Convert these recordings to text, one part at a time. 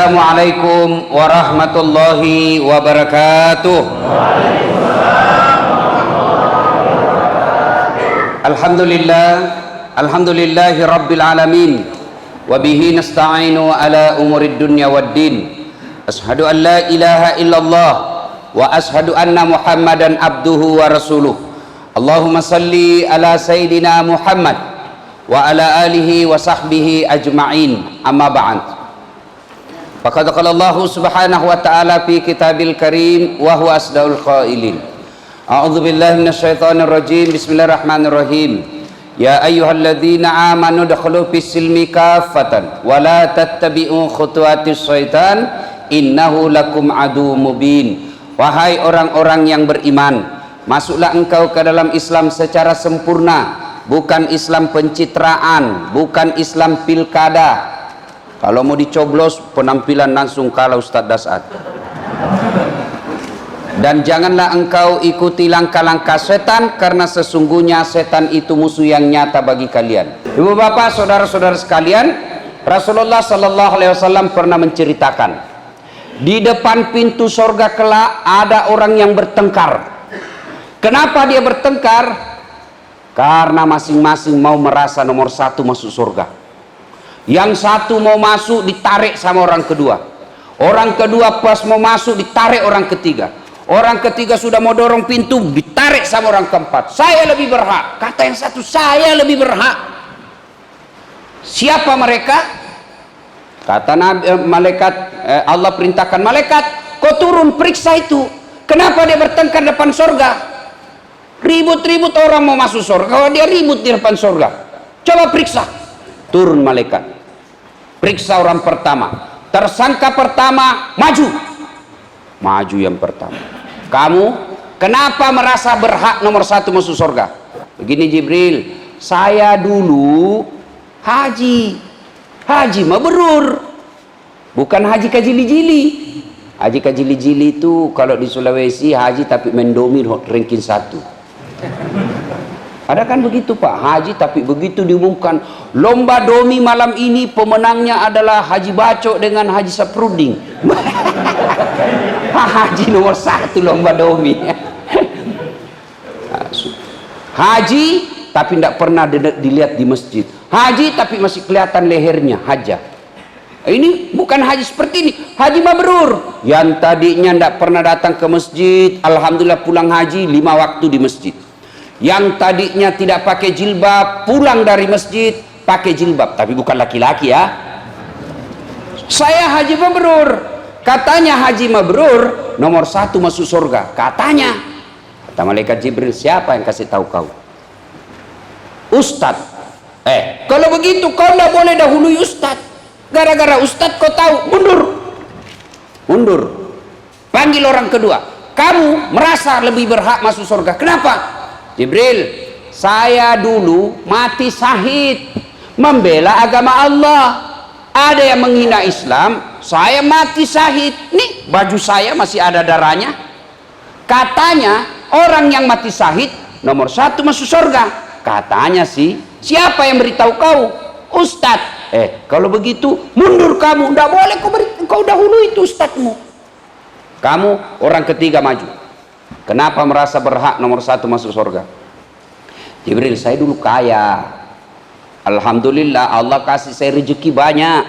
Assalamualaikum warahmatullahi wabarakatuh. Alhamdulillahi rabbil alamin. Wabihi nasta'inu ala umurid dunya waddin. Ashhadu an la ilaha illallah wa ashhadu anna muhammadan abduhu wa rasuluh. Allahumma salli ala sayyidina Muhammad wa ala alihi wa sahbihi ajma'in. Amma ba'd. Faqad qala Allah subhanahu wa ta'ala fi kitabil karim wa huwa asdaul qailin. A'udzu billahi minasyaitonir rajim. Bismillahirrahmanirrahim. Ya ayyuhalladzina amanu dakhulu fis silmi kaffatan wa la tattabi'u khutuwatis syaitan innahu lakum adu mubin. Wahai orang-orang yang beriman, masuklah engkau ke dalam Islam secara sempurna, bukan Islam pencitraan, bukan Islam pilkada. Kalau mau dicoblos penampilan langsung kalah Ustadz Dasat. Dan janganlah engkau ikuti langkah-langkah setan, karena sesungguhnya setan itu musuh yang nyata bagi kalian. Ibu bapak, saudara-saudara sekalian, Rasulullah Sallallahu Alaihi Wasallam pernah menceritakan, di depan pintu sorga kelak ada orang yang bertengkar. Kenapa dia bertengkar? Karena masing-masing mau merasa nomor satu masuk surga. Yang satu mau masuk ditarik sama orang kedua. Orang kedua pas mau masuk ditarik orang ketiga. Orang ketiga sudah mau dorong pintu ditarik sama orang keempat. Saya lebih berhak. Kata yang satu, saya lebih berhak. Siapa mereka? Kata malaikat, Allah perintahkan malaikat, kau turun periksa itu. Kenapa dia bertengkar depan surga? Ribut-ribut orang mau masuk surga, kalau dia ribut di depan surga. Coba periksa. Turun malaikat. Periksa orang pertama. Tersangka pertama maju. Maju yang pertama. Kamu kenapa merasa berhak nomor satu masuk surga? Begini Jibril, saya dulu haji mabrur, bukan haji kajili-jili. Haji kajili-jili itu kalau di Sulawesi haji tapi mendomir ranking 1. Ada kan begitu Pak, haji tapi begitu diumumkan lomba domi malam ini pemenangnya adalah Haji Bacok dengan Haji Sapruding. Haji nomor 1 lomba domi. Haji tapi tidak pernah dilihat di masjid. Haji tapi masih kelihatan lehernya, hajah. Ini bukan haji seperti ini, haji mabrur. Yang tadinya tidak pernah datang ke masjid, alhamdulillah pulang haji 5 waktu di masjid. Yang tadinya tidak pakai jilbab, pulang dari masjid pakai jilbab, tapi bukan laki-laki ya. Saya haji mabrur. Katanya haji mabrur nomor 1 masuk surga. Katanya. Kata malaikat Jibril, siapa yang kasih tahu kau? Ustadz. Kalau begitu kau tidak boleh dahului Ustadz. Gara-gara Ustadz kau tahu, mundur. Panggil orang kedua. Kamu merasa lebih berhak masuk surga. Kenapa? Jibril, saya dulu mati syahid membela agama Allah. Ada yang menghina Islam, saya mati syahid. Nih baju saya masih ada darahnya. Katanya orang yang mati syahid nomor 1 masuk surga. Katanya sih, siapa yang beritahu kau? Ustadz. Kalau begitu mundur kamu, tidak boleh kau dahului itu ustadzmu. Kamu orang ketiga maju. Kenapa merasa berhak nomor 1 masuk surga? Jibril, saya dulu kaya. Alhamdulillah Allah kasih saya rezeki banyak.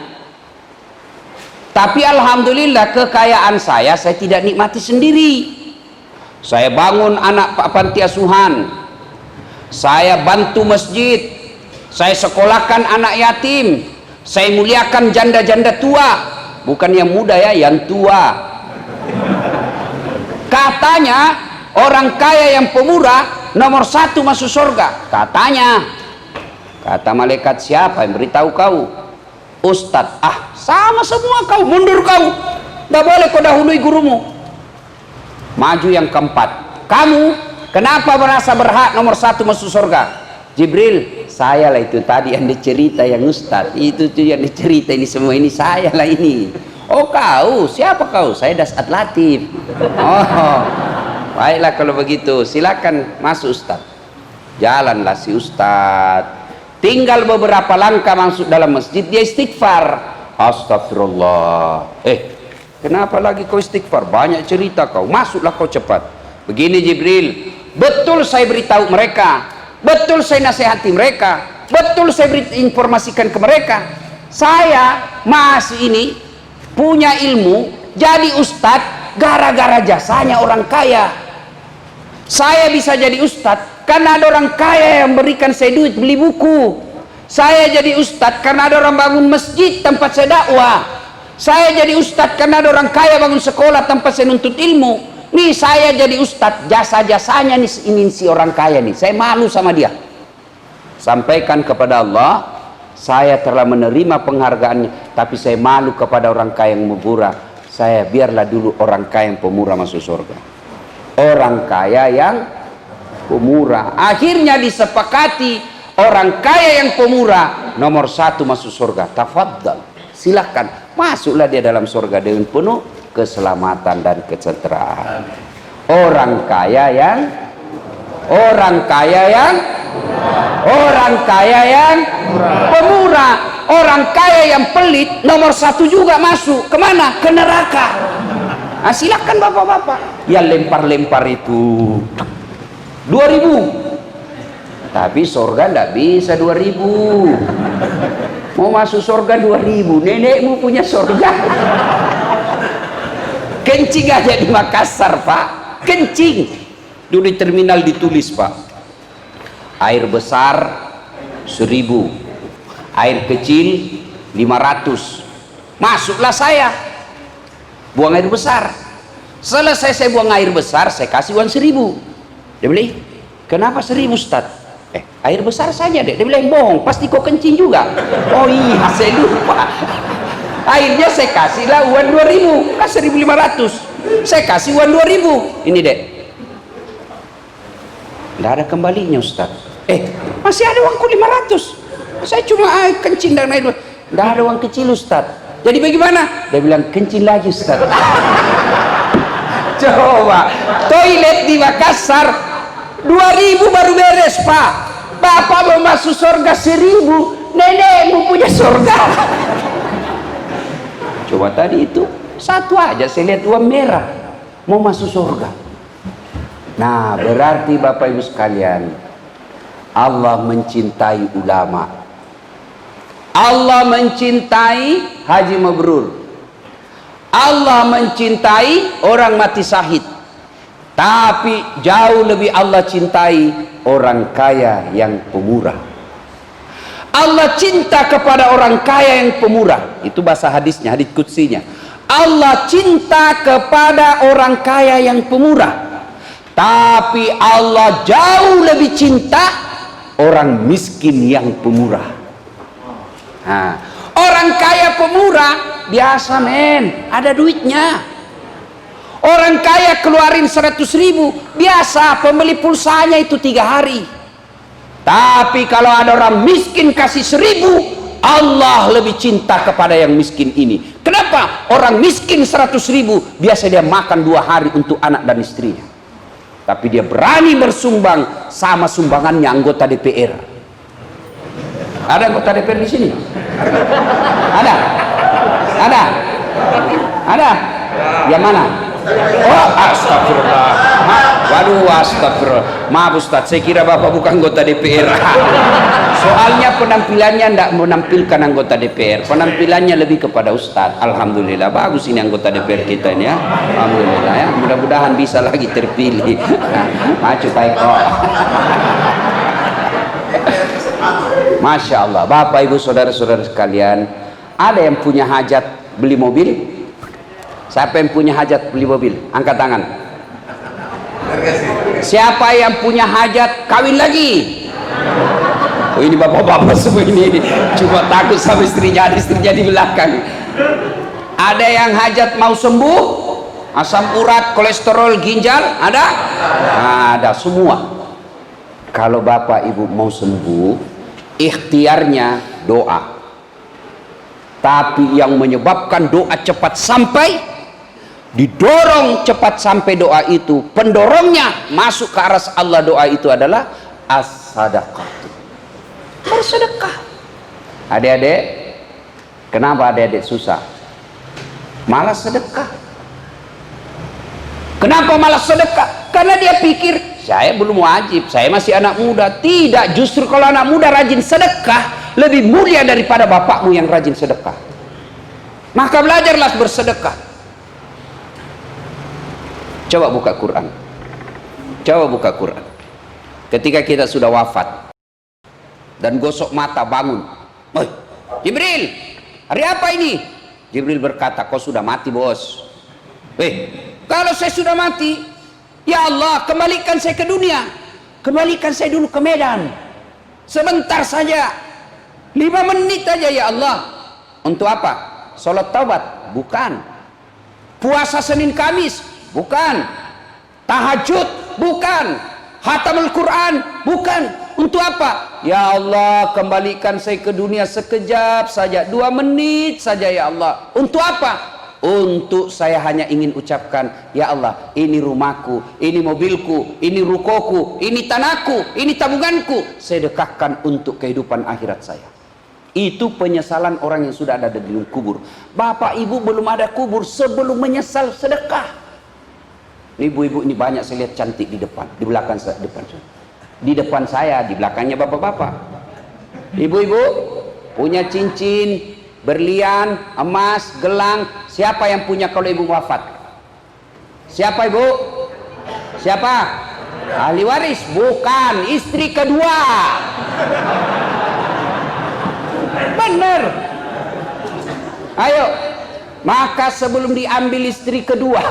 Tapi alhamdulillah kekayaan saya tidak nikmati sendiri. Saya bangun anak panti asuhan. Saya bantu masjid. Saya sekolahkan anak yatim. Saya muliakan janda-janda tua. Bukan yang muda ya, yang tua. Katanya orang kaya yang pemurah nomor 1 masuk surga. Katanya. Kata malaikat, siapa yang beritahu kau? Ustadz. Sama semua kau, mundur kau. Tidak boleh kau dahului gurumu. Maju yang keempat. Kamu kenapa merasa berhak nomor 1 masuk surga? Jibril, saya lah itu tadi yang dicerita yang Ustadz. Itu tuh yang dicerita, ini semua ini saya lah ini. Oh kau, siapa kau? Saya Dasat Latif. Oh, baiklah kalau begitu, silakan masuk Ustaz. Jalanlah si Ustaz. Tinggal beberapa langkah masuk dalam masjid, dia istighfar. Astagfirullah. Kenapa lagi kau istighfar? Banyak cerita kau. Masuklah kau cepat. Begini Jibril, betul saya beritahu mereka, betul saya nasihati mereka, betul saya informasikan ke mereka. Saya masih ini punya ilmu jadi ustadz gara-gara jasanya orang kaya. Saya bisa jadi ustadz karena ada orang kaya yang berikan saya duit beli buku. Saya jadi ustadz karena ada orang bangun masjid tempat saya dakwah. Saya jadi ustadz karena ada orang kaya bangun sekolah tempat saya nuntut ilmu. Nih saya jadi ustadz, jasa-jasanya nih ini si orang kaya nih. Saya malu sama dia. Sampaikan kepada Allah, saya telah menerima penghargaannya, tapi saya malu kepada orang kaya yang pemurah. Saya biarlah dulu orang kaya yang pemurah masuk surga. Orang kaya yang pemurah. Akhirnya disepakati orang kaya yang pemurah nomor 1 masuk surga. Tafadhal, silahkan masuklah dia dalam surga dengan penuh keselamatan dan kesejahteraan. Orang kaya yang pemurah. Orang kaya yang pelit nomor 1 juga masuk kemana? Ke neraka. Nah, silakan bapak-bapak ya lempar-lempar itu 2000, tapi surga ndak bisa 2000. Mau masuk surga 2000, nenekmu punya surga. Kencing aja di Makassar pak, kencing dulu di terminal ditulis pak, air besar 1000, air kecil 500. Masuklah saya buang air besar. Selesai saya buang air besar, saya kasih uang 1000. Dia bilang, kenapa 1000 Ustaz? Air besar saja deh. Dia bilang, bohong, pasti kau kencing juga. Oh iya, saya lupa. Akhirnya saya kasihlah uang 2000, kan 1500. Saya kasih uang 2000. Ini dek, nggak ada kembalinya Ustaz. Masih ada uangku 500. Saya cuma kencing dan air. Nggak ada uang kecil Ustaz. Jadi bagaimana? Dia bilang, kencing lagi Ustaz. Coba, toilet di Makassar 2000 baru beres pak. Bapak mau masuk surga 1000, nenekmu punya surga. Coba tadi itu 1 aja saya lihat uang merah mau masuk surga. Nah berarti Bapak Ibu sekalian, Allah mencintai ulama, Allah mencintai haji mabrur, Allah mencintai orang mati syahid. Tapi jauh lebih Allah cintai orang kaya yang pemurah. Allah cinta kepada orang kaya yang pemurah. Itu bahasa hadisnya, hadis qudsinya. Allah cinta kepada orang kaya yang pemurah. Tapi Allah jauh lebih cinta orang miskin yang pemurah. Nah, orang kaya pemurah biasa men, ada duitnya. Orang kaya keluarin 100.000 biasa, pembeli pulsanya itu 3 hari. Tapi kalau ada orang miskin kasih 1000, Allah lebih cinta kepada yang miskin ini. Kenapa? Orang miskin 100.000 biasa dia makan 2 hari untuk anak dan istrinya. Tapi dia berani bersumbang sama sumbangannya anggota DPR. Ada anggota DPR di sini? Ada? Ada? Ada? Yang mana? Oh astagfirullah. Waduh astagfirullah. Maaf Ustaz, saya kira Bapak bukan anggota DPR. Soalnya penampilannya tidak menampilkan anggota DPR, penampilannya lebih kepada Ustaz. Alhamdulillah bagus ini anggota DPR kita ini ya. Alhamdulillah ya, mudah-mudahan bisa lagi terpilih. Maju Pak Eko. Masya Allah. Bapak Ibu saudara-saudara sekalian, ada yang punya hajat beli mobil? Siapa yang punya hajat beli mobil? Angkat tangan. Siapa yang punya hajat kawin lagi? Oh ini bapak-bapak semua ini cuma takut sama istrinya, ada istrinya di belakang. Ada yang hajat mau sembuh, asam urat, kolesterol, ginjal, ada? Ada semua. Kalau bapak ibu mau sembuh, ikhtiarnya doa. Tapi yang menyebabkan doa cepat sampai, didorong cepat sampai doa itu, pendorongnya masuk ke aras Allah doa itu adalah as-sadaqah, bersedekah. Adik-adik, Kenapa adik-adik susah? Malas sedekah. Kenapa malas sedekah? Karena dia pikir, saya belum wajib, saya masih anak muda. Tidak, justru kalau anak muda rajin sedekah, lebih mulia daripada bapakmu yang rajin sedekah. Maka belajarlah bersedekah. Coba buka Quran. Coba buka Quran. Ketika kita sudah wafat dan gosok mata bangun, "Oi, Jibril, hari apa ini?" Jibril berkata, "Kau sudah mati, bos." Kalau saya sudah mati, ya Allah, kembalikan saya ke dunia. Kembalikan saya dulu ke Medan. Sebentar saja. 5 menit aja ya Allah. Untuk apa? Salat taubat? Bukan. Puasa Senin Kamis? Bukan. Tahajud? Bukan. Khatamul Quran? Bukan. Untuk apa? Ya Allah, kembalikan saya ke dunia sekejap saja, 2 menit saja ya Allah. Untuk apa? Untuk saya hanya ingin ucapkan, ya Allah, ini rumahku, ini mobilku, ini rukoku, ini tanahku, ini tabunganku, saya dekatkan untuk kehidupan akhirat saya. Itu penyesalan orang yang sudah ada di dalam kubur. Bapak ibu belum ada kubur sebelum menyesal sedekah. Ibu-ibu ini banyak saya lihat cantik di depan, di belakang saya, di depan saya, di belakangnya bapak-bapak. Ibu-ibu punya cincin, berlian, emas, gelang. Siapa yang punya kalau ibu wafat? Siapa ibu? Siapa? Ahli waris? Bukan, istri kedua. Benar. Ayo, maka sebelum diambil istri kedua,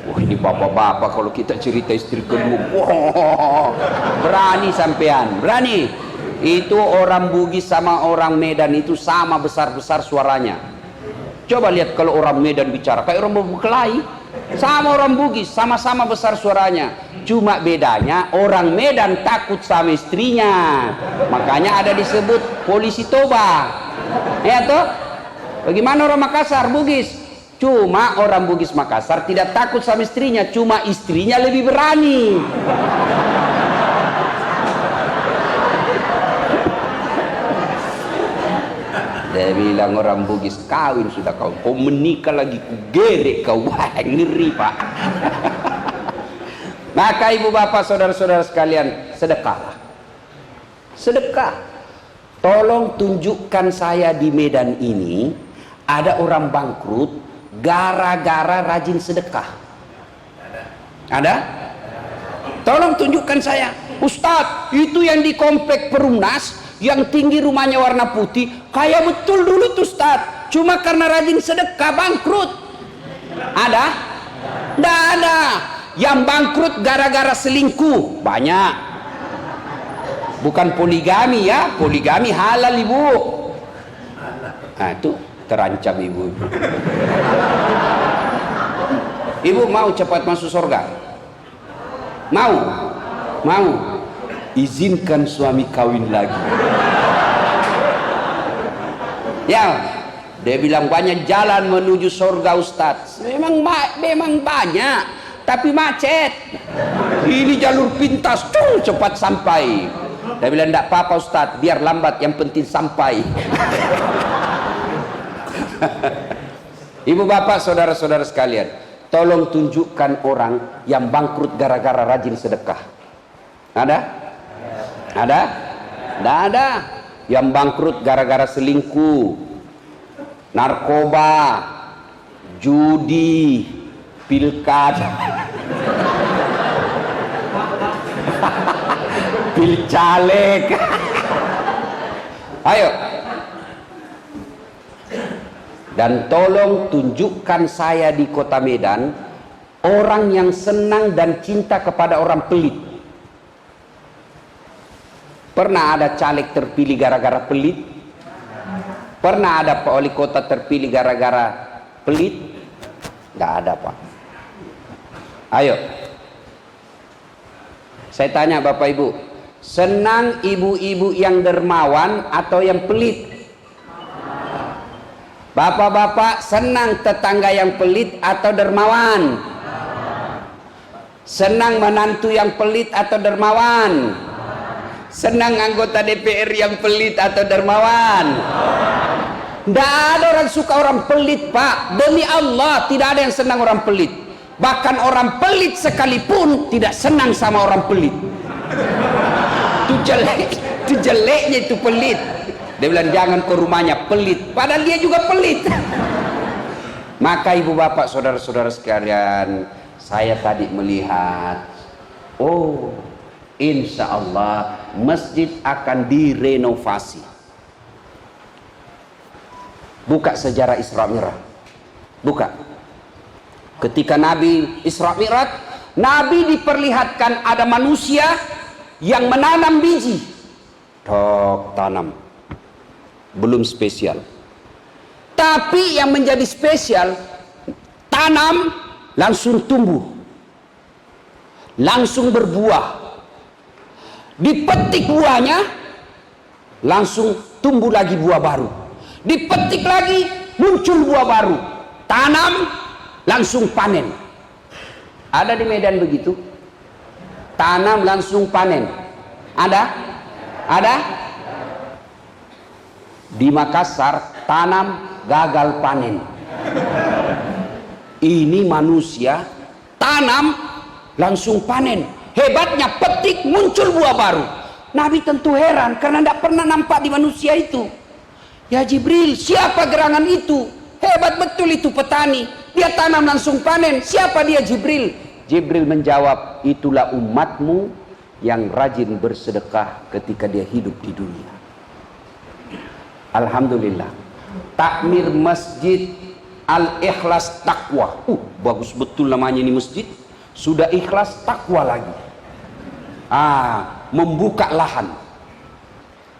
wah ini bapak-bapak kalau kita cerita istri kedua, wah, berani sampean, berani. Itu orang Bugis sama orang Medan itu sama besar-besar suaranya. Coba lihat kalau orang Medan bicara kayak orang Bekelahi, sama orang Bugis sama-sama besar suaranya. Cuma bedanya orang Medan takut sama istrinya, makanya ada disebut polisi Toba. Ya toh? Bagaimana orang Makassar, Bugis? Cuma orang Bugis Makassar tidak takut sama istrinya, cuma istrinya lebih berani. Dia bilang orang Bugis, kawin sudah kau menikah lagi, ku gerek kau. Wah, ngeri pak. Maka ibu bapak saudara-saudara sekalian, sedekahlah. Sedekah. Tolong tunjukkan saya di Medan ini ada orang bangkrut gara-gara rajin sedekah. Ada? Tolong tunjukkan saya. Ustadz, itu yang di komplek Perumnas, yang tinggi rumahnya warna putih, kayak betul dulu tuh Ustadz, cuma karena rajin sedekah bangkrut. Ada? Tidak ada. Yang bangkrut gara-gara selingkuh banyak. Bukan poligami ya, poligami halal ibu. Nah itu terancam ibu. Ibu mau cepat masuk surga? Mau? Mau? Izinkan suami kawin lagi. Ya, dia bilang banyak jalan menuju surga Ustadz. Memang banyak, tapi macet. Ini jalur pintas, cepat sampai. Dia bilang enggak apa-apa Ustadz, biar lambat, yang penting sampai. Ibu bapak saudara-saudara sekalian, tolong tunjukkan orang yang bangkrut gara-gara rajin sedekah. Ada? Ada? Tidak ada. Yang bangkrut gara-gara selingkuh, narkoba, judi, pilkada, pilcaleg. Ayo. Dan tolong tunjukkan saya di kota Medan orang yang senang dan cinta kepada orang pelit. Pernah ada caleg terpilih gara-gara pelit? Pernah ada wali kota terpilih gara-gara pelit? Tidak ada pak. Ayo, saya tanya bapak ibu, senang ibu-ibu yang dermawan atau yang pelit? Bapak-bapak senang tetangga yang pelit atau dermawan? Senang menantu yang pelit atau dermawan? Senang anggota DPR yang pelit atau dermawan? Tidak ada orang suka orang pelit, Pak. Demi Allah, tidak ada yang senang orang pelit. Bahkan orang pelit sekalipun tidak senang sama orang pelit. Itu jeleknya itu pelit. Dia bilang jangan ke rumahnya, pelit. Padahal dia juga pelit. Maka ibu bapak saudara-saudara sekalian, saya tadi melihat, oh, insya Allah masjid akan direnovasi. Buka sejarah Isra Mi'raj. Buka. Ketika Nabi Isra Mi'raj, Nabi diperlihatkan ada manusia yang menanam biji. Tok, tanam. Belum spesial. Tapi yang menjadi spesial, tanam langsung tumbuh. Langsung berbuah. Dipetik buahnya, langsung tumbuh lagi buah baru. Dipetik lagi, muncul buah baru. Tanam, langsung panen. Ada di Medan begitu? Tanam langsung panen. Ada? Ada? Di Makassar, tanam gagal panen. Ini manusia, tanam langsung panen. Hebatnya, petik, muncul buah baru. Nabi tentu heran karena tidak pernah nampak di manusia itu. Ya Jibril, siapa gerangan itu? Hebat betul itu petani. Dia tanam langsung panen. Siapa dia Jibril? Jibril menjawab, itulah umatmu yang rajin bersedekah ketika dia hidup di dunia. Alhamdulillah. Takmir Masjid Al-Ikhlas Taqwa. Bagus betul namanya ini masjid. Sudah ikhlas, takwa lagi. Membuka lahan.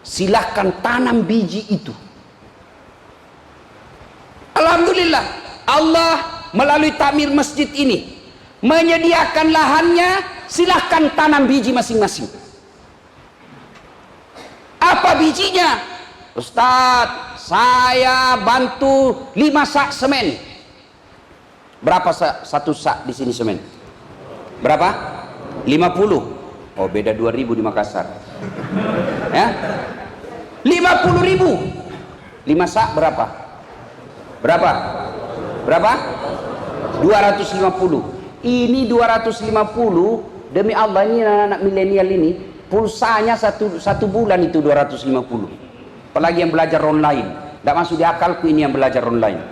Silahkan tanam biji itu. Alhamdulillah, Allah melalui takmir masjid ini menyediakan lahannya. Silahkan tanam biji masing-masing. Apa bijinya? Ustadz, saya bantu 5 sak semen. Berapa satu sak di sini semen? Berapa? 50. Oh, beda 2.000 di Makassar. Ya? 50.000. 5 sak berapa? Berapa? Berapa? 250. Ini 250, demi Allah, ini anak-anak milenial ini pulsanya satu bulan itu 250. Apalagi yang belajar online. Tidak masuk di akalku ini yang belajar online.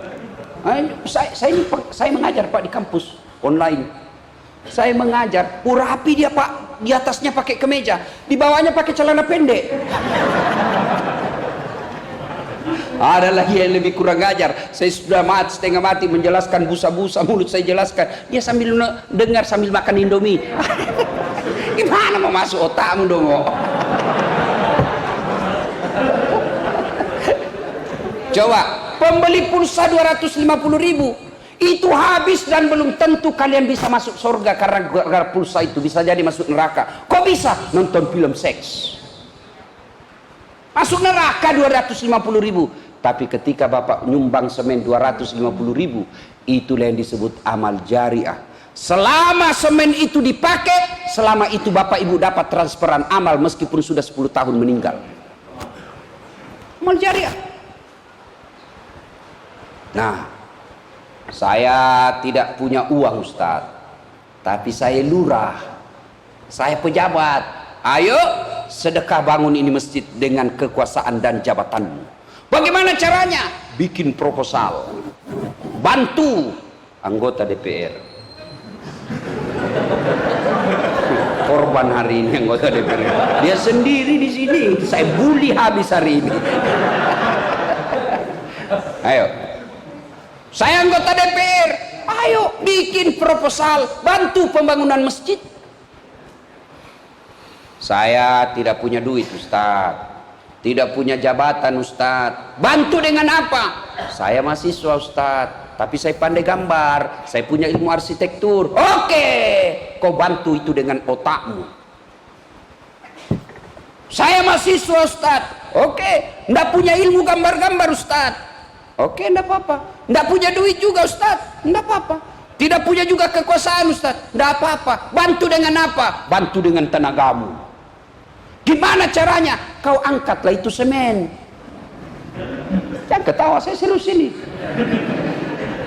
Saya mengajar Pak di kampus online. Saya mengajar, rapi dia Pak. Di atasnya pakai kemeja, di bawahnya pakai celana pendek. Ada lagi yang lebih kurang ajar. Saya sudah setengah mati menjelaskan busa-busa mulut saya jelaskan. Dia sambil dengar sambil makan Indomie. Gimana mau masuk otakmu dong? Coba pembeli pulsa 250.000 itu habis dan belum tentu kalian bisa masuk surga karena pulsa itu bisa jadi masuk neraka. Kok bisa? Nonton film seks. Masuk neraka 250.000. Tapi ketika Bapak nyumbang semen 250.000, itulah yang disebut amal jariah. Selama semen itu dipakai, selama itu Bapak Ibu dapat transferan amal meskipun sudah 10 tahun meninggal. Amal jariah. Nah, saya tidak punya uang Ustaz, tapi saya lurah, saya pejabat. Ayo sedekah bangun ini masjid dengan kekuasaan dan jabatanmu. Bagaimana caranya? Bikin proposal, bantu anggota DPR. Korban hari ini anggota DPR. Dia sendiri di sini, saya bully habis hari ini. Ayo, saya anggota DPR. Ayo bikin proposal, bantu pembangunan masjid. Saya tidak punya duit Ustaz, tidak punya jabatan Ustaz. Bantu dengan apa? Saya mahasiswa Ustaz, tapi saya pandai gambar, saya punya ilmu arsitektur. Oke, kau bantu itu dengan otakmu. Saya mahasiswa Ustaz. Oke, ndak punya ilmu gambar-gambar Ustaz. Oke, ndak apa-apa. Ndak punya duit juga Ustaz. Ndak apa-apa. Tidak punya juga kekuasaan Ustaz. Ndak apa-apa. Bantu dengan apa? Bantu dengan tenagamu. Gimana caranya? Kau angkatlah itu semen. Jangan ketawa, saya serius ini.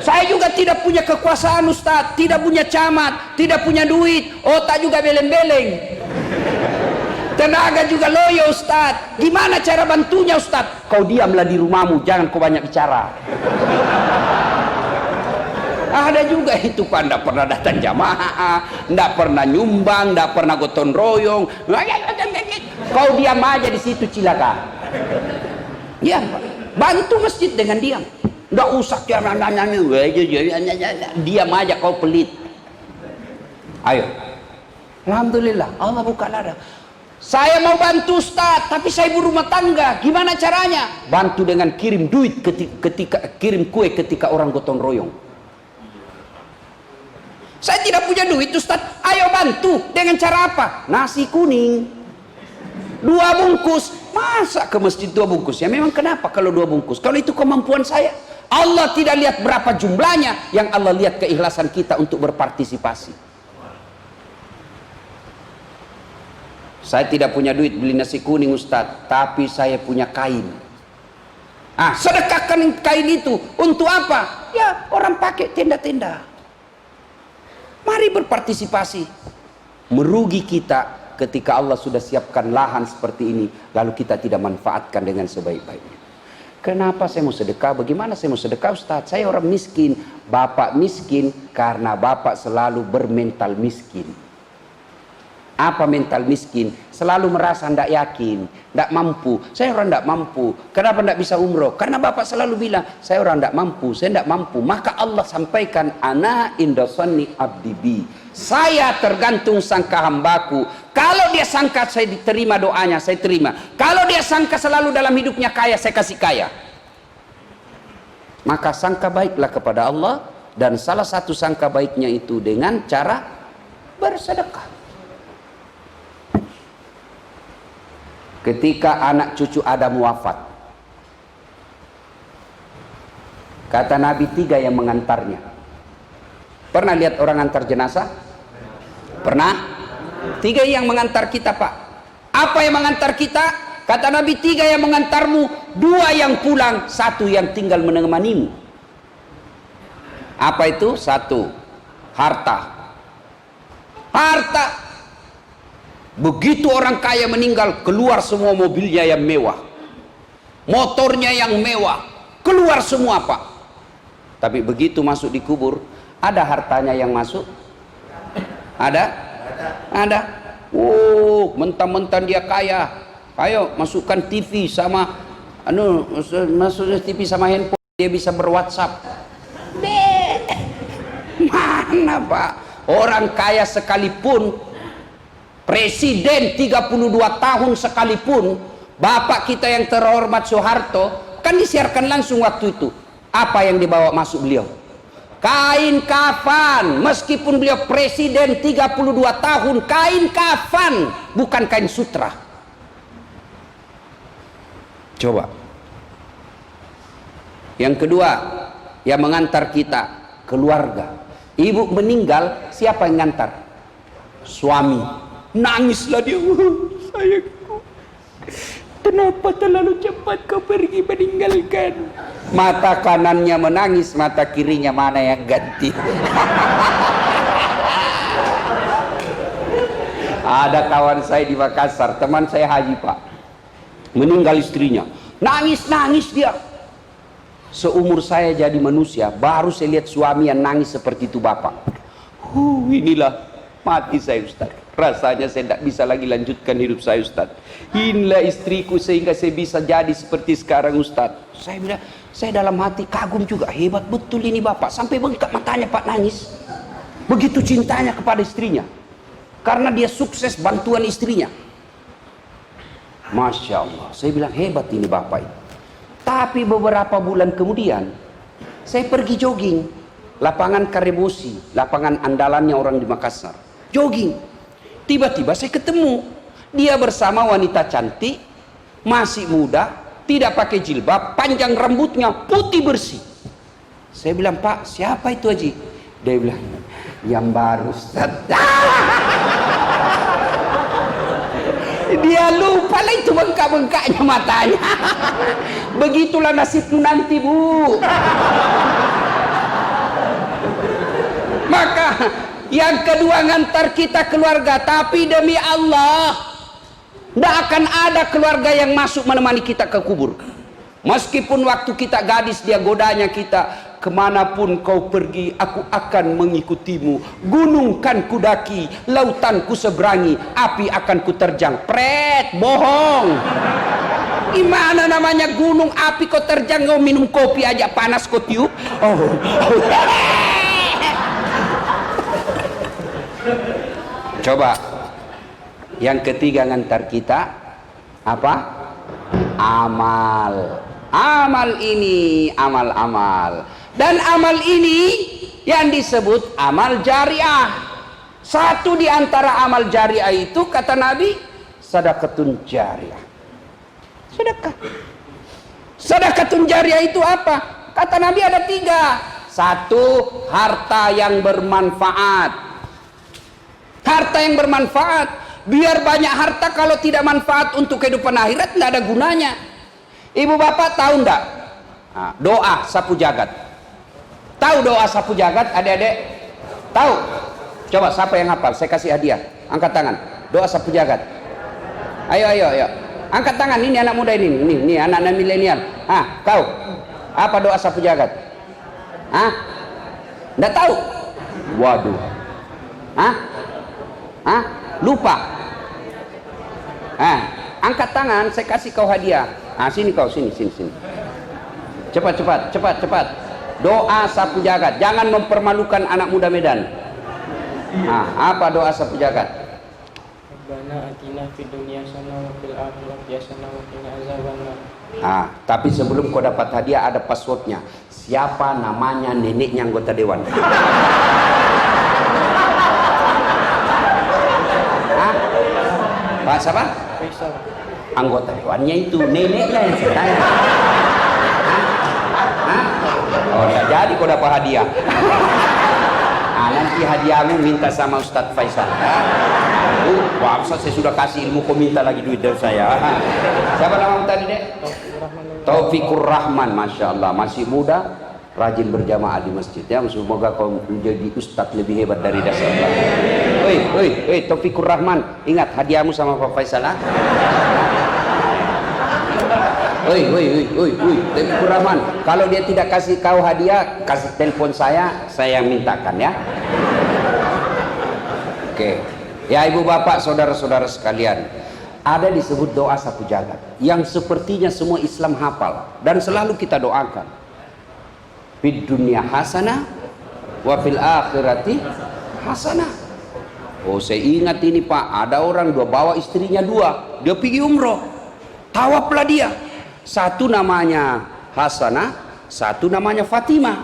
Saya juga tidak punya kekuasaan Ustaz, tidak punya camat, tidak punya duit, otak juga beleng-beleng, tenaga juga loyo Ustaz. Gimana cara bantunya Ustaz? Kau diamlah di rumahmu, jangan kau banyak bicara. Ada juga itu Pak, tidak pernah datang jamaah, tidak pernah nyumbang, tidak pernah gotong royong. Kau diam aja di situ cilaka. Ya, bantu masjid dengan diam. Tidak usah diam aja, kau pelit. Ayo. Alhamdulillah, Allah buka ladang. Saya mau bantu Ustaz, tapi saya ibu rumah tangga. Gimana caranya? Bantu dengan kirim duit kirim kue ketika orang gotong royong. Saya tidak punya duit Ustaz, ayo bantu. Dengan cara apa? Nasi kuning 2 bungkus. Masa ke masjid 2 bungkus? Ya memang kenapa kalau 2 bungkus? Kalau itu kemampuan saya. Allah tidak lihat berapa jumlahnya, yang Allah lihat keikhlasan kita untuk berpartisipasi. Saya tidak punya duit beli nasi kuning Ustaz, tapi saya punya kain. Sedekahkan kain itu. Untuk apa? Ya orang pakai tenda-tenda. Mari berpartisipasi. Merugi kita ketika Allah sudah siapkan lahan seperti ini, lalu kita tidak manfaatkan dengan sebaik-baiknya. Kenapa saya mau sedekah? Bagaimana saya mau sedekah Ustaz? Saya orang miskin. Bapak miskin karena bapak selalu bermental miskin. Apa mental miskin? Selalu merasa tidak yakin, tidak mampu. Saya orang tidak mampu. Kenapa tidak bisa umroh? Karena bapak selalu bilang, saya orang tidak mampu, saya tidak mampu. Maka Allah sampaikan, ana indasani abdibi. Saya tergantung sangka hambaku. Kalau dia sangka saya diterima doanya, saya terima. Kalau dia sangka selalu dalam hidupnya kaya, saya kasih kaya. Maka sangka baiklah kepada Allah. Dan salah satu sangka baiknya itu dengan cara bersedekah. Ketika anak cucu Adam wafat, kata Nabi 3 yang mengantarnya. Pernah lihat orang antar jenazah? Pernah? 3 yang mengantar kita Pak. Apa yang mengantar kita? Kata Nabi 3 yang mengantarmu, 2 yang pulang, 1 yang tinggal menemanimu. Apa itu? 1, harta. Harta. Begitu orang kaya meninggal, keluar semua mobilnya yang mewah, motornya yang mewah, keluar semua Pak. Tapi begitu masuk di kubur, ada hartanya yang masuk? Ada? Ada. Mentang-mentang dia kaya, ayo masukkan TV sama masukkan TV sama handphone, dia bisa berWhatsApp. Mana Pak? Orang kaya sekalipun, presiden 32 tahun sekalipun, bapak kita yang terhormat Soeharto, kan disiarkan langsung waktu itu. Apa yang dibawa masuk beliau? Kain kafan. Meskipun beliau presiden 32 tahun, kain kafan, bukan kain sutra. Coba. Yang kedua, yang mengantar kita, keluarga. Ibu meninggal, siapa yang ngantar? Suami. Nangislah dia, sayangku, kenapa terlalu cepat kau pergi meninggalkan? Mata kanannya menangis, mata kirinya mana yang ganti? Ada kawan saya di Makassar, teman saya haji Pak, meninggal istrinya, nangis dia. Seumur saya jadi manusia, baru saya lihat suami yang nangis seperti itu bapak. Inilah mati saya Ustaz. Rasanya saya tidak bisa lagi lanjutkan hidup saya Ustaz. Inilah istriku sehingga saya bisa jadi seperti sekarang Ustaz. Saya bilang, saya dalam hati kagum juga, hebat betul ini bapak, sampai bengkak matanya Pak nangis. Begitu cintanya kepada istrinya, karena dia sukses bantuan istrinya. Masya Allah, saya bilang hebat ini bapak ini. Tapi beberapa bulan kemudian saya pergi jogging, lapangan Karebosi, lapangan andalannya orang di Makassar, jogging. Tiba-tiba saya ketemu dia bersama wanita cantik, masih muda, tidak pakai jilbab, panjang rambutnya, putih bersih. Saya bilang, Pak, siapa itu Haji? Dia bilang, yang baru Ustaz. Dia lupa lah itu bengkak-bengkaknya matanya. Begitulah nasibmu nanti, Bu. Maka yang kedua, ngantar kita keluarga, tapi demi Allah tidak akan ada keluarga yang masuk menemani kita ke kubur. Meskipun waktu kita gadis dia godanya kita, kemanapun kau pergi aku akan mengikutimu, gunung kan kudaki, lautan ku seberangi, api akan ku terjang. Pret, bohong. Gimana namanya gunung api kau terjang, kau minum kopi aja panas kau tiup. Coba yang ketiga ngantar kita apa? Amal. Amal ini amal-amal, dan amal ini yang disebut amal jariah. Satu di antara amal jariah itu kata Nabi, sedekatun jariah. Sedekah. Sedekatun jariah itu apa? Kata Nabi ada tiga. Satu, harta yang bermanfaat. Harta yang bermanfaat. Biar banyak harta kalau tidak manfaat untuk kehidupan akhirat, tidak ada gunanya. Ibu bapak tahu enggak? Nah, doa sapu jagat. Tahu doa sapu jagat, adik-adik? Tahu? Coba siapa yang hafal? Saya kasih hadiah. Angkat tangan. Doa sapu jagat. Ayo, ayo, ayo. Angkat tangan. Ini anak muda ini. Ini anak-anak milenial. Kau. Apa doa sapu jagat? Enggak tahu? Waduh. Lupa. Angkat tangan, saya kasih kau hadiah. Sini kau, sini. Cepat. Doa sapu jagat. Jangan mempermalukan anak muda Medan. Apa doa sapu jagat? Rabbana atina fid dunya hasanah wa fil akhirati hasanah wa qina azabannar. Tapi sebelum kau dapat hadiah ada passwordnya. Siapa namanya neneknya anggota dewan? Pak siapa? Faisal. Anggota dewannya itu, neneknya yang saya tanya. Oh, ya, jadi kau dapat hadiah. Nanti hadiahmu minta sama Ustadz Faisal. Wah, saya sudah kasih ilmu, kau minta lagi duit dari saya. Siapa nama tadi, Dek? Taufikur Rahman. Masya Allah, masih muda, rajin berjamaah di masjid ya. Semoga kau menjadi Ustadz lebih hebat dari dasar. Oi, Taufikur Rahman, ingat hadiahmu sama Pak Faisal. Oi, Taufikur Rahman, kalau dia tidak kasih kau hadiah, kasih telepon saya yang mintakan ya. Oke. Ya ibu bapak, saudara-saudara sekalian, ada disebut doa sapu jagat yang sepertinya semua Islam hafal dan selalu kita doakan. Fid dunya hasanah wa fil akhirati hasanah. Oh, saya ingat ini Pak, ada orang bawa istrinya dua, dia pergi umroh, tawaflah dia. Satu namanya Hasanah, satu namanya Fatimah.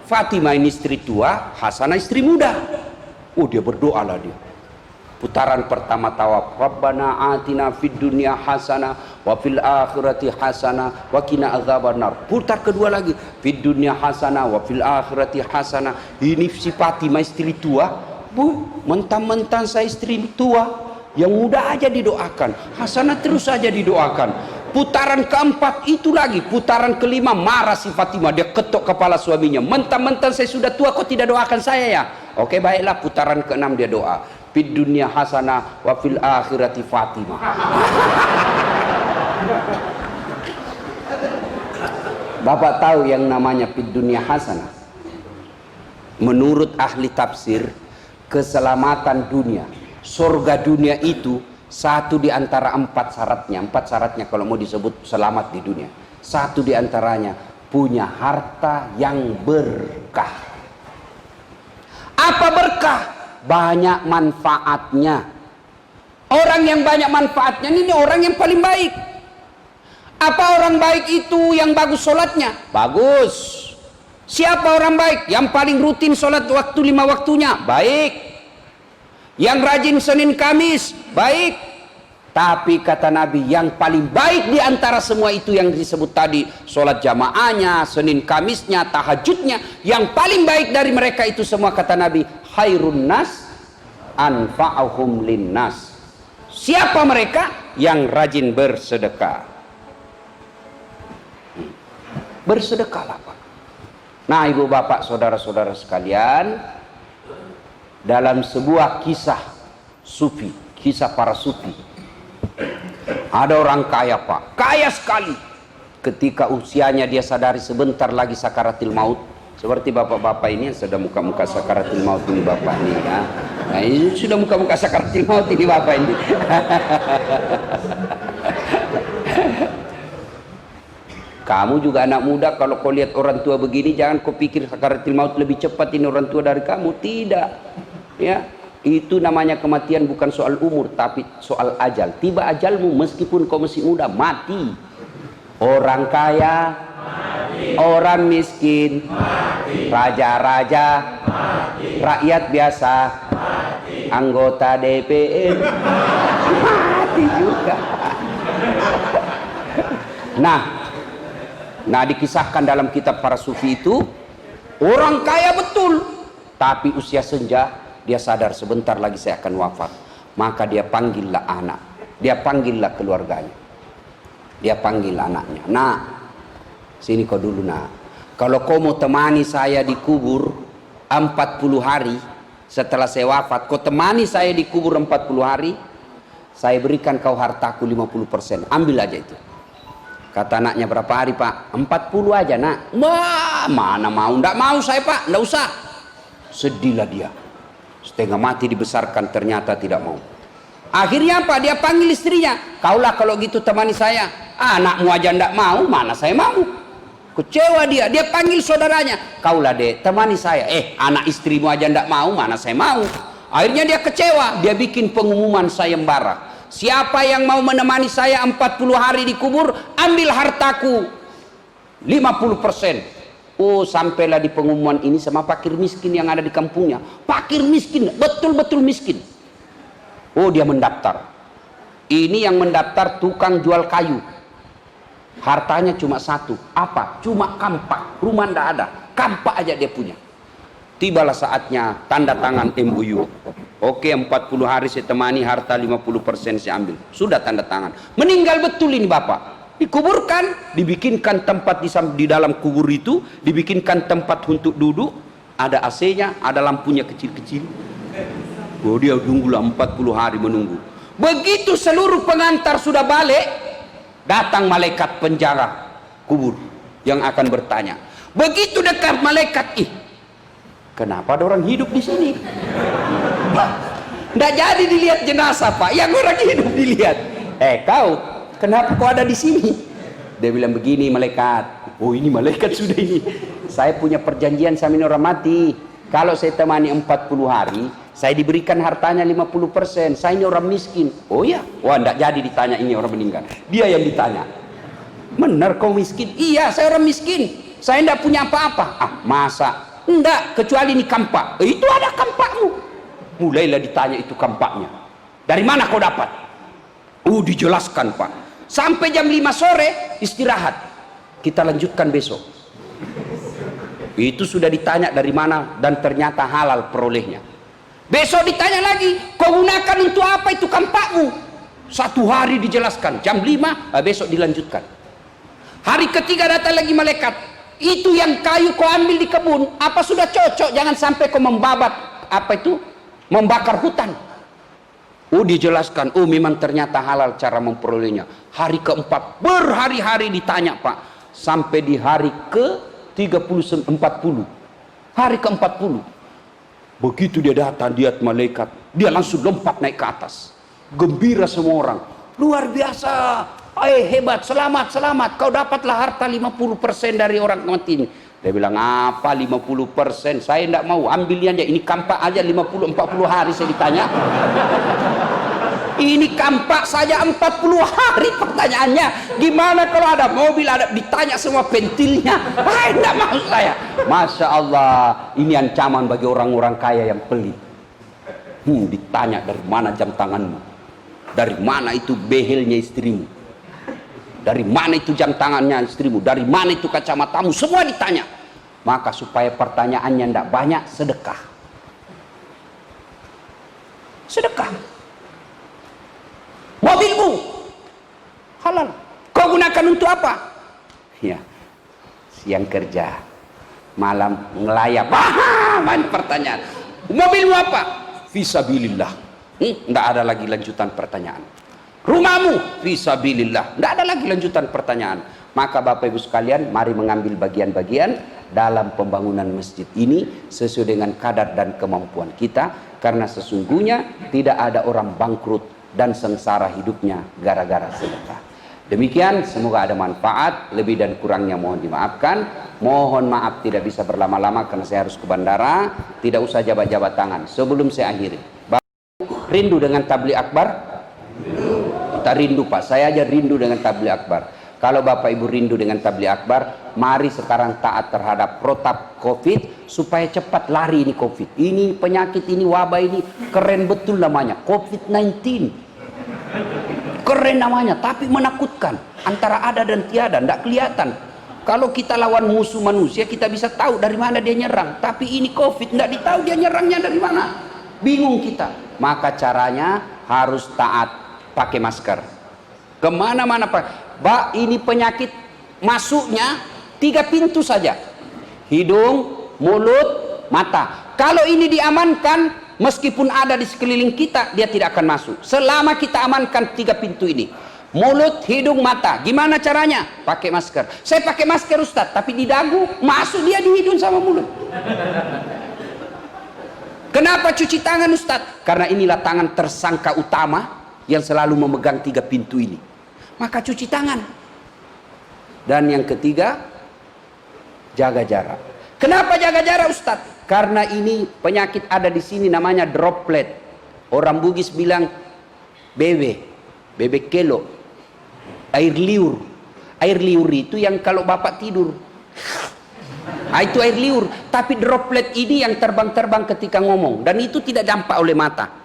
Fatimah ini istri tua, Hasanah istri muda. Oh, dia berdoa lah dia. Putaran pertama tawaf, Rabbana atina fid dunya hasanah wa fil akhirati hasanah wa qina adzabannar. Putar kedua lagi, fid dunya hasanah wa fil akhirati hasanah. Ini si Fatimah istri tua, Bu, mentang-mentang saya istri tua, yang muda aja didoakan, Hasanah terus saja didoakan. Putaran keempat itu lagi, putaran kelima marah si Fatimah, dia ketok kepala suaminya, mentang-mentang saya sudah tua kok tidak doakan saya ya. Oke baiklah, putaran keenam dia doa, fid dunya hasanah wa fil akhirati Fatimah. Bapak tahu yang namanya fid dunya hasanah? Menurut ahli tafsir, keselamatan dunia, surga dunia itu satu di antara empat syaratnya kalau mau disebut selamat di dunia. Satu di antaranya punya harta yang berkah. Apa berkah? Banyak manfaatnya. Orang yang banyak manfaatnya ini orang yang paling baik. Apa orang baik itu? Yang bagus sholatnya? Bagus. Siapa orang baik? Yang paling rutin sholat waktu 5 waktunya? Baik. Yang rajin Senin Kamis? Baik. Tapi kata Nabi, yang paling baik di antara semua itu yang disebut tadi, sholat jamaahnya, Senin Kamisnya, tahajudnya, yang paling baik dari mereka itu semua kata Nabi, khairun nas anfa'ahum linnas. Siapa mereka? Yang rajin bersedekah. Bersedekahlah Pak. Nah ibu bapak saudara-saudara sekalian, dalam sebuah kisah sufi, kisah para sufi, ada orang kaya Pak, kaya sekali. Ketika usianya dia sadari sebentar lagi sakaratil maut, seperti bapak-bapak ini yang sudah muka-muka sakaratil maut ini bapak ini ya. Nah ini sudah muka-muka sakaratil maut ini bapak ini. Kamu juga anak muda, kalau kau lihat orang tua begini, jangan kau pikir sakaratil maut lebih cepat ini orang tua dari kamu. Tidak. Ya, itu namanya kematian bukan soal umur, tapi soal ajal. Tiba ajalmu meskipun kau masih muda, mati. Orang kaya, mati. Orang miskin, raja-raja, rakyat biasa, mati. Anggota DPR, mati juga. Nah dikisahkan dalam kitab para sufi itu, orang kaya betul, tapi usia senja dia sadar sebentar lagi saya akan wafat. Maka dia panggillah anak, dia panggillah keluarganya, dia panggil anaknya. Nah, sini kau dulu nak, kalau kau mau temani saya di kubur 40 hari setelah saya wafat, kau temani saya di kubur 40 hari, saya berikan kau hartaku 50%, ambil aja itu. Kata anaknya, berapa hari Pak? 40 aja nak. Mana mau, ndak mau saya Pak, ndak usah. Sedihlah dia, setengah mati dibesarkan, ternyata tidak mau. Akhirnya apa? Dia panggil istrinya, kaulah kalau gitu temani saya. Anakmu aja ndak mau, mana saya mau. Kecewa dia panggil saudaranya, kaulah dek temani saya. Anak istrimu aja ndak mau, mana saya mau. Akhirnya dia kecewa, dia bikin pengumuman sayembara. Siapa yang mau menemani saya 40 hari di kubur, ambil hartaku 50%. Oh, sampailah di pengumuman ini sama fakir miskin yang ada di kampungnya. Fakir miskin, betul-betul miskin. Oh, dia mendaftar. Ini yang mendaftar tukang jual kayu. Hartanya cuma satu. Apa? Cuma kampak. Rumah ndak ada. Kampak aja dia punya. Tibalah saatnya tanda tangan MOU. Oke, 40 hari saya temani, harta 50% saya ambil. Sudah tanda tangan. Meninggal betul ini bapak. Dikuburkan, dibikinkan tempat di dalam kubur itu, dibikinkan tempat untuk duduk, ada AC-nya, ada lampunya kecil-kecil. Oh, dia tunggulah 40 hari menunggu. Begitu seluruh pengantar sudah balik, datang malaikat penjaga kubur yang akan bertanya. Begitu dekat malaikat, kenapa ada orang hidup di sini? Nggak jadi dilihat jenazah Pak, yang orang hidup dilihat. Kau, kenapa kau ada di sini? Dia bilang begini malaikat. Oh, ini malaikat sudah ini. Saya punya perjanjian sama ini orang mati. Kalau saya temani 40 hari, saya diberikan hartanya 50%. Saya ini orang miskin. Oh ya, wah nggak jadi ditanya ini orang meninggal. Dia yang ditanya. Benar kau miskin? Iya, saya orang miskin. Saya nggak punya apa-apa. Masa? Enggak, kecuali ini kampak. Itu ada kampakmu. Mulailah ditanya itu kampaknya. Dari mana kau dapat? Dijelaskan Pak. Sampai jam 5 sore istirahat. Kita lanjutkan besok. Itu sudah ditanya dari mana dan ternyata halal perolehnya. Besok ditanya lagi, kau gunakan untuk apa itu kampakmu? 1 hari dijelaskan. Jam 5 besok dilanjutkan. Hari ketiga datang lagi malaikat. Itu yang kayu kau ambil di kebun, apa sudah cocok? Jangan sampai kau membabat membakar hutan. Dijelaskan. Memang ternyata halal cara memperolehnya. Hari keempat berhari-hari ditanya Pak, sampai di hari ke-40. Hari ke-40 begitu dia datang, lihat malaikat, dia langsung lompat naik ke atas, gembira semua orang, luar biasa. Hebat, selamat, kau dapatlah harta 50% dari orang mati ini. Dia bilang, apa 50%? Saya tidak mau, ambilnya aja. Ini kampak aja 50-40 hari saya ditanya. Ini kampak saja 40 hari pertanyaannya. Gimana kalau ada mobil, ada ditanya semua pentilnya. Tidak mau saya. Masya Allah, ini ancaman bagi orang-orang kaya yang pelit. Ditanya dari mana jam tanganmu, dari mana itu behelnya istrimu, dari mana itu jam tangannya istrimu, dari mana itu kacamatamu, semua ditanya. Maka supaya pertanyaannya tidak banyak, sedekah. halal. Kau gunakan untuk apa? Ya, siang kerja, malam ngelayap. Banyak pertanyaan. Mobilmu apa? Fisabilillah. Nggak ada lagi lanjutan pertanyaan. Rumahmu? Fisabilillah. Nggak ada lagi lanjutan pertanyaan. Maka Bapak Ibu sekalian, mari mengambil bagian-bagian dalam pembangunan masjid ini sesuai dengan kadar dan kemampuan kita, karena sesungguhnya tidak ada orang bangkrut dan sengsara hidupnya gara-gara sedekah. Demikian, semoga ada manfaat. Lebih dan kurangnya mohon dimaafkan. Mohon maaf tidak bisa berlama-lama karena saya harus ke bandara. Tidak usah jabat-jabat tangan. Sebelum saya akhiri, Bapak rindu dengan tabligh akbar? Kita rindu Pak, saya aja rindu dengan tabligh akbar. Kalau Bapak Ibu rindu dengan tabligh akbar, mari sekarang taat terhadap protap COVID supaya cepat lari ini COVID. Ini penyakit, ini wabah, ini keren betul namanya, COVID-19. Keren namanya, tapi menakutkan. Antara ada dan tiada, tidak kelihatan. Kalau kita lawan musuh manusia, kita bisa tahu dari mana dia nyerang. Tapi ini COVID, tidak ditahu dia nyerangnya dari mana. Bingung kita. Maka caranya harus taat, pakai masker. Kemana-mana Pak. Ini penyakit masuknya 3 pintu saja. Hidung, mulut, mata. Kalau ini diamankan, meskipun ada di sekeliling kita, dia tidak akan masuk. Selama kita amankan 3 pintu ini. Mulut, hidung, mata. Gimana caranya? Pakai masker. Saya pakai masker Ustaz, tapi di dagu masuk dia di hidung sama mulut. Kenapa cuci tangan Ustaz? Karena inilah tangan tersangka utama yang selalu memegang 3 pintu ini. Maka cuci tangan. Dan yang ketiga, jaga jarak. Kenapa jaga jarak Ustaz? Karena ini penyakit ada di sini namanya droplet. Orang Bugis bilang bebek kelo, air liur. Air liur itu yang kalau Bapak tidur, itu air liur. Tapi droplet ini yang terbang-terbang ketika ngomong, dan itu tidak dampak oleh mata.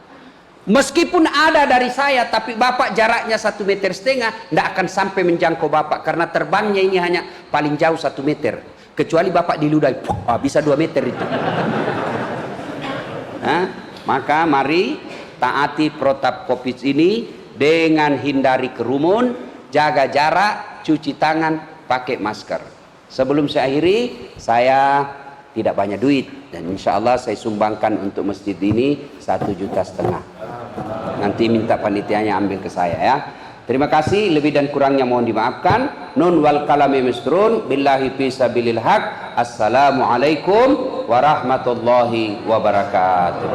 Meskipun ada dari saya, tapi Bapak jaraknya 1,5 meter, tidak akan sampai menjangkau Bapak, karena terbangnya ini hanya paling jauh 1 meter. Kecuali Bapak diludahi, bisa 2 meter itu. Maka mari taati protap COVID ini dengan hindari kerumun, jaga jarak, cuci tangan, pakai masker. Sebelum saya akhiri, saya tidak banyak duit, dan insya Allah saya sumbangkan untuk masjid ini 1,5 juta. Nanti minta panitianya ambil ke saya ya. Terima kasih, lebih dan kurangnya mohon dimaafkan. Nun wal kalami misrun billahi fi sabilil haq. Assalamualaikum warahmatullahi wabarakatuh.